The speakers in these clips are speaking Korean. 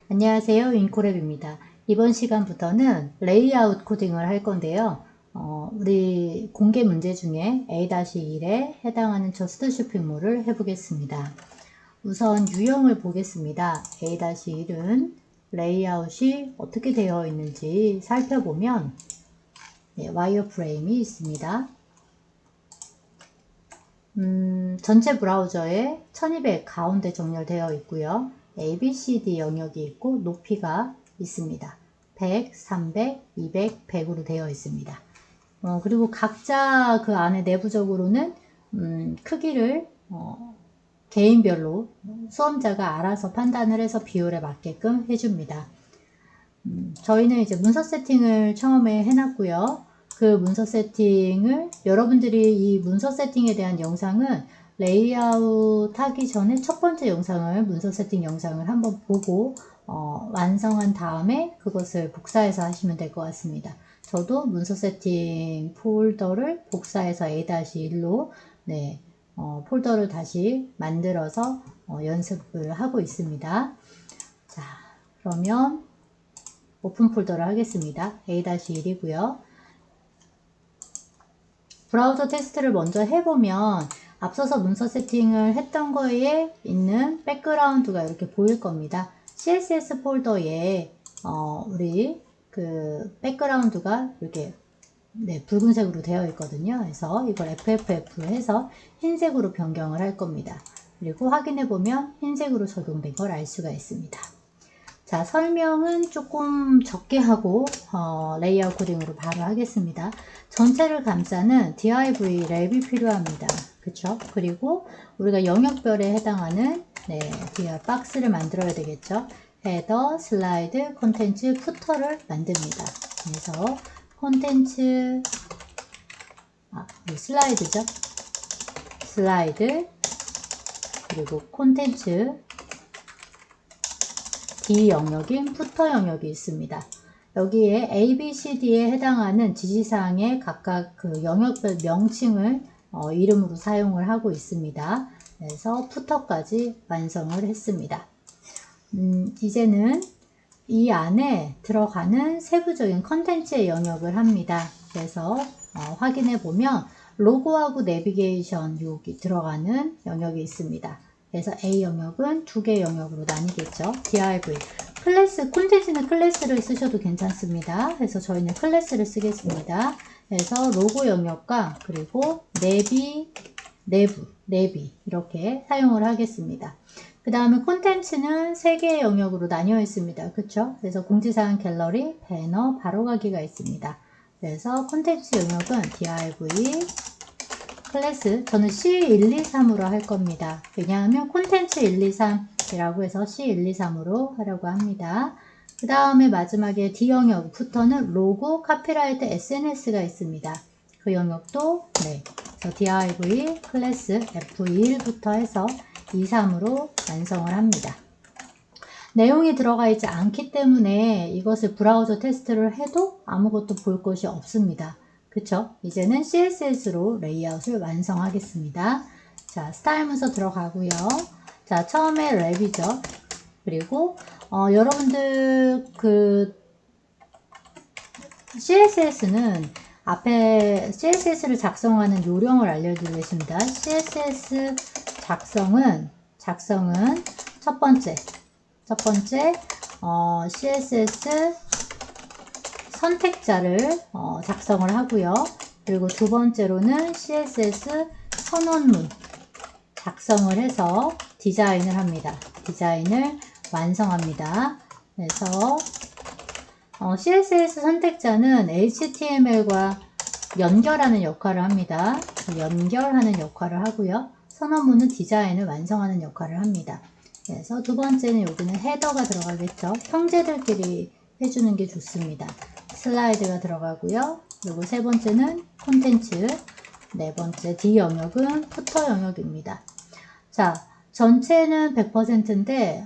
안녕하세요. 윙코랩입니다. 이번 시간부터는 레이아웃 코딩을 할 건데요. 우리 공개 문제 중에 A-1에 해당하는 저스트 쇼핑몰을 해보겠습니다. 우선 유형을 보겠습니다. A-1은 레이아웃이 어떻게 되어 있는지 살펴보면 와이어프레임이 있습니다. 전체 브라우저에 1200 가운데 정렬되어 있고요. ABCD 영역이 있고 높이가 있습니다. 100, 300, 200, 100으로 되어 있습니다. 그리고 각자 그 안에 내부적으로는 크기를 개인별로 수험자가 알아서 판단을 해서 비율에 맞게끔 해줍니다. 저희는 이제 문서 세팅을 처음에 해놨고요. 그 문서 세팅을 여러분들이 이 문서 세팅에 대한 영상은 레이아웃 하기 전에 첫 번째 영상을 문서 세팅 영상을 한번 보고 완성한 다음에 그것을 복사해서 하시면 될 것 같습니다. 저도 문서 세팅 폴더를 복사해서 A-1로 폴더를 다시 만들어서 연습을 하고 있습니다. 자, 그러면 오픈 폴더를 하겠습니다. A-1이고요. 브라우저 테스트를 먼저 해보면 앞서서 문서 세팅을 했던 거에 있는 백그라운드가 이렇게 보일 겁니다. CSS 폴더에 우리 그 백그라운드가 이렇게 붉은색으로 되어 있거든요. 그래서 이걸 FFF 해서 흰색으로 변경을 할 겁니다. 그리고 확인해 보면 흰색으로 적용된 걸 알 수가 있습니다. 자, 설명은 조금 적게 하고 레이아웃 코딩으로 바로 하겠습니다. 전체를 감싸는 div 랩이 필요합니다. 그쵸? 그리고 우리가 영역별에 해당하는 div 박스를 만들어야 되겠죠. 헤더, 슬라이드, 콘텐츠, 푸터를 만듭니다. 그래서 콘텐츠, 슬라이드죠. 슬라이드, 그리고 콘텐츠, D 영역인 푸터 영역이 있습니다. 여기에 A, B, C, D에 해당하는 지시사항의 각각 그 영역별 명칭을 이름으로 사용을 하고 있습니다. 그래서 푸터까지 완성을 했습니다. 이제는 이 안에 들어가는 세부적인 컨텐츠의 영역을 합니다. 그래서 확인해 보면 로고하고 내비게이션 여기 들어가는 영역이 있습니다. 그래서 A 영역은 두 개의 영역으로 나뉘겠죠. div 클래스, 콘텐츠는 클래스를 쓰셔도 괜찮습니다. 그래서 저희는 클래스를 쓰겠습니다. 그래서 로고 영역과 그리고 내비, 내비 이렇게 사용을 하겠습니다. 그 다음에 콘텐츠는 세 개의 영역으로 나뉘어 있습니다. 그쵸? 그래서 공지사항 갤러리, 배너, 바로가기가 있습니다. 그래서 콘텐츠 영역은 div 클래스, 저는 C123으로 할 겁니다. 왜냐하면 콘텐츠 123이라고 해서 C123으로 하려고 합니다. 그 다음에 마지막에 D 영역부터는 로고, 카피라이트, SNS가 있습니다. 그 영역도 div 클래스 F1부터 해서 23으로 완성을 합니다. 내용이 들어가 있지 않기 때문에 이것을 브라우저 테스트를 해도 아무것도 볼 것이 없습니다. 그쵸? 이제는 CSS로 레이아웃을 완성하겠습니다. 자, 스타일 문서 들어가고요. 자, 처음에 랩이죠. 그리고 여러분들 그 CSS는 앞에 CSS를 작성하는 요령을 알려드리겠습니다. CSS 작성은 첫 번째 CSS 선택자를 작성을 하고요. 그리고 두 번째로는 CSS 선언문 작성을 해서 디자인을 합니다. 디자인을 완성합니다. 그래서 CSS 선택자는 HTML과 연결하는 역할을 합니다. 연결하는 역할을 하고요. 선언문은 디자인을 완성하는 역할을 합니다. 그래서 두 번째는 여기는 헤더가 들어가겠죠. 형제들끼리 해주는 게 좋습니다. 슬라이드가 들어가고요. 그리고 세 번째는 콘텐츠, 네 번째 D 영역은 푸터 영역입니다. 자, 전체는 100%인데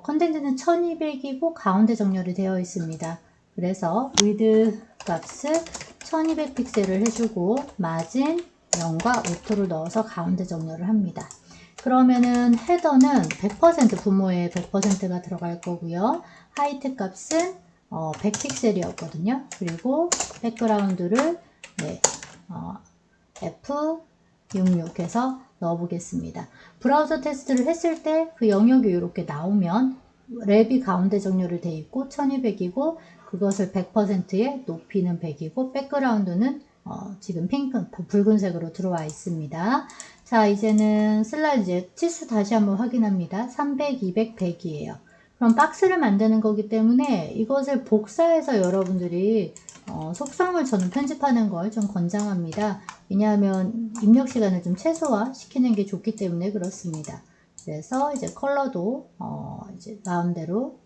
컨텐츠는 1200이고 가운데 정렬이 되어 있습니다. 그래서 width 값을 1200 픽셀을 해주고 마진 0과 오토를 넣어서 가운데 정렬을 합니다. 그러면은 헤더는 100% 부모의 100%가 들어갈 거고요. 하이트 값은 100픽셀이었거든요. 그리고 백그라운드를 네, F66 해서 넣어보겠습니다. 브라우저 테스트를 했을 때 그 영역이 이렇게 나오면 랩이 가운데 정렬을 돼 있고 1200이고 그것을 100%에 높이는 100이고 백그라운드는 지금 붉은색으로 들어와 있습니다. 자, 이제는 슬라이드 치수 다시 한번 확인합니다. 300, 200, 100이에요. 그럼 박스를 만드는 거기 때문에 이것을 복사해서 여러분들이 속성을 저는 편집하는 걸 좀 권장합니다. 왜냐하면 입력 시간을 좀 최소화 시키는 게 좋기 때문에 그렇습니다. 그래서 이제 컬러도 이제 마음대로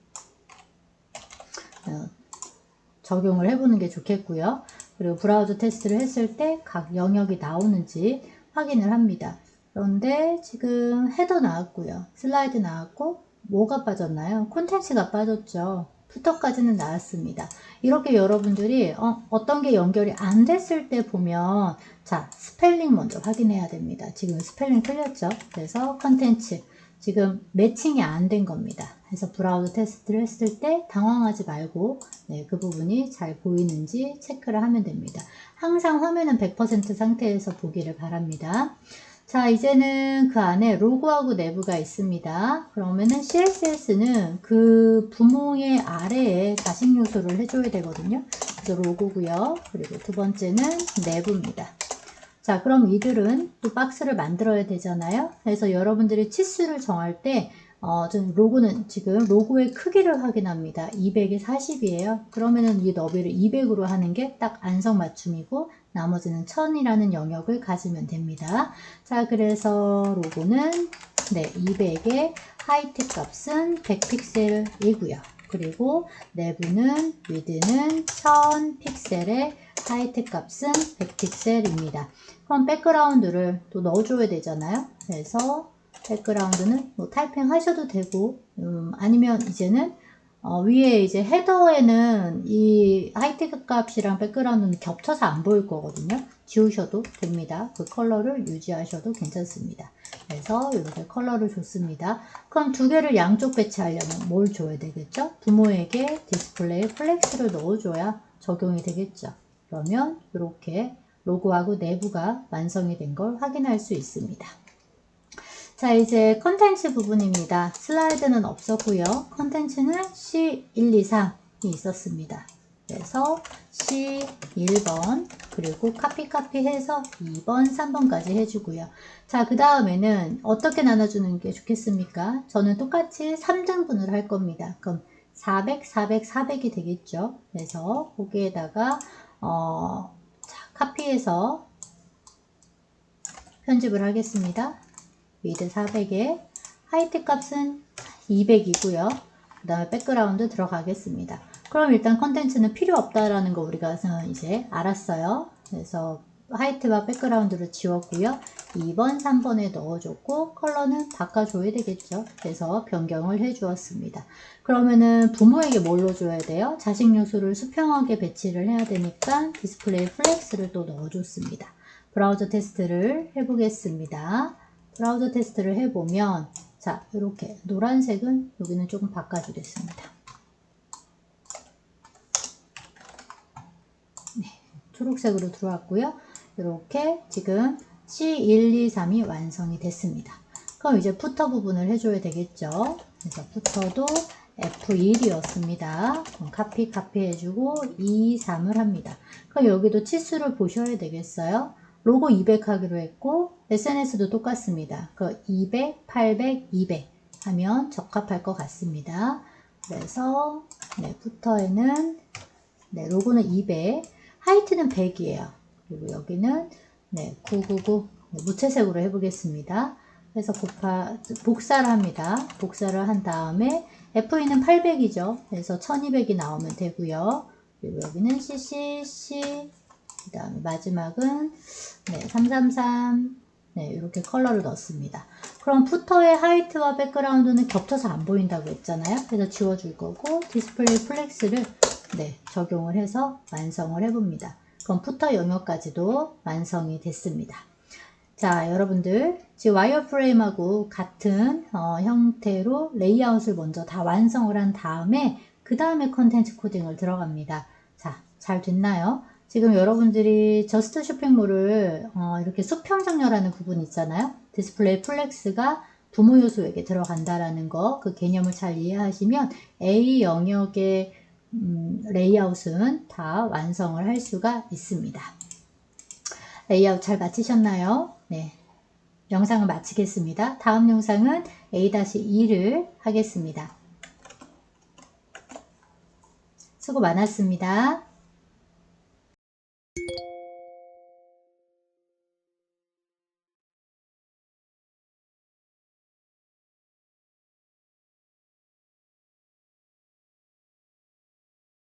적용을 해보는 게 좋겠고요. 그리고 브라우저 테스트를 했을 때 각 영역이 나오는지 확인을 합니다. 그런데 지금 헤더 나왔고요. 슬라이드 나왔고 뭐가 빠졌나요? 콘텐츠가 빠졌죠. 푸터까지는 나왔습니다. 이렇게 여러분들이 어떤 게 연결이 안 됐을 때 보면 자 스펠링 먼저 확인해야 됩니다. 지금 스펠링 틀렸죠. 그래서 컨텐츠 지금 매칭이 안 된 겁니다. 그래서 브라우저 테스트를 했을 때 당황하지 말고 네, 그 부분이 잘 보이는지 체크를 하면 됩니다. 항상 화면은 100% 상태에서 보기를 바랍니다. 자, 이제는 그 안에 로고하고 내부가 있습니다. 그러면은 CSS는 그 부모의 아래에 자식 요소를 해줘야 되거든요. 그래서 로고고요. 그리고 두 번째는 내부입니다. 자, 그럼 이들은 또 박스를 만들어야 되잖아요. 그래서 여러분들이 치수를 정할 때 좀 로고는 지금 로고의 크기를 확인합니다. 200에 40이에요. 그러면은 이 너비를 200으로 하는 게 딱 안성맞춤이고 나머지는 1000이라는 영역을 가지면 됩니다. 자, 그래서 로고는 네, 200의 하이트 값은 100픽셀이고요. 그리고 내부는 위드는 1000픽셀의 하이트 값은 100픽셀입니다. 그럼 백그라운드를 또 넣어줘야 되잖아요. 그래서 백그라운드는 뭐 타이핑 하셔도 되고 아니면 이제는 위에 이제 헤더에는 이 하이트 값이랑 백그라운드는 겹쳐서 안 보일 거거든요. 지우셔도 됩니다. 그 컬러를 유지하셔도 괜찮습니다. 그래서 이렇게 컬러를 줬습니다. 그럼 두 개를 양쪽 배치하려면 뭘 줘야 되겠죠? 부모에게 디스플레이 플렉스를 넣어줘야 적용이 되겠죠. 그러면 이렇게 로고하고 내부가 완성이 된 걸 확인할 수 있습니다. 자, 이제 컨텐츠 부분입니다. 슬라이드는 없었고요. 컨텐츠는 C123이 있었습니다. 그래서 C1번 그리고 카피해서 2번, 3번까지 해주고요. 자, 그 다음에는 어떻게 나눠주는 게 좋겠습니까? 저는 똑같이 3등분을 할 겁니다. 그럼 400, 400, 400이 되겠죠. 그래서 거기에다가 자, 카피해서 편집을 하겠습니다. 위드 400에 하이트 값은 200이고요. 그 다음에 백그라운드 들어가겠습니다. 그럼 일단 컨텐츠는 필요 없다라는 거 우리가 이제 알았어요. 그래서 하이트와 백그라운드를 지웠고요. 2번, 3번에 넣어줬고 컬러는 바꿔줘야 되겠죠. 그래서 변경을 해주었습니다. 그러면은 부모에게 뭘로 줘야 돼요? 자식 요소를 수평하게 배치를 해야 되니까 디스플레이 플렉스를 또 넣어줬습니다. 브라우저 테스트를 해보겠습니다. 브라우저 테스트를 해보면 자 이렇게 노란색은 여기는 조금 바꿔주겠습니다. 네, 초록색으로 들어왔고요. 이렇게 지금 C123이 완성이 됐습니다. 그럼 이제 푸터 부분을 해줘야 되겠죠. 그래서 푸터도 F1이었습니다. 그럼 카피 해주고 2, 3을 합니다. 그럼 여기도 치수를 보셔야 되겠어요. 로고 200 하기로 했고 SNS도 똑같습니다. 그 200, 800, 200 하면 적합할 것 같습니다. 그래서 네, 푸터에는 네, 로고는 200, 하이트는 100이에요. 그리고 여기는 네, 999 네, 무채색으로 해보겠습니다. 그래서 복사를 합니다. 복사를 한 다음에 F2는 800이죠. 그래서 1200이 나오면 되고요. 그리고 여기는 CC 그 다음에 마지막은 네, 333 네, 이렇게 컬러를 넣습니다. 그럼 푸터의 하이트와 백그라운드는 겹쳐서 안 보인다고 했잖아요. 그래서 지워줄 거고 디스플레이 플렉스를 네, 적용을 해서 완성을 해봅니다. 그럼 푸터 영역까지도 완성이 됐습니다. 자, 여러분들 지금 와이어프레임하고 같은 형태로 레이아웃을 먼저 다 완성을 한 다음에 그 다음에 컨텐츠 코딩을 들어갑니다. 자, 잘 됐나요? 지금 여러분들이 저스트 쇼핑몰을 이렇게 수평 정렬하는 부분 있잖아요. 디스플레이 플렉스가 부모 요소에게 들어간다라는 거, 그 개념을 잘 이해하시면 A 영역의 레이아웃은 다 완성을 할 수가 있습니다. 레이아웃 잘 마치셨나요? 네. 영상을 마치겠습니다. 다음 영상은 A-2를 하겠습니다. 수고 많았습니다.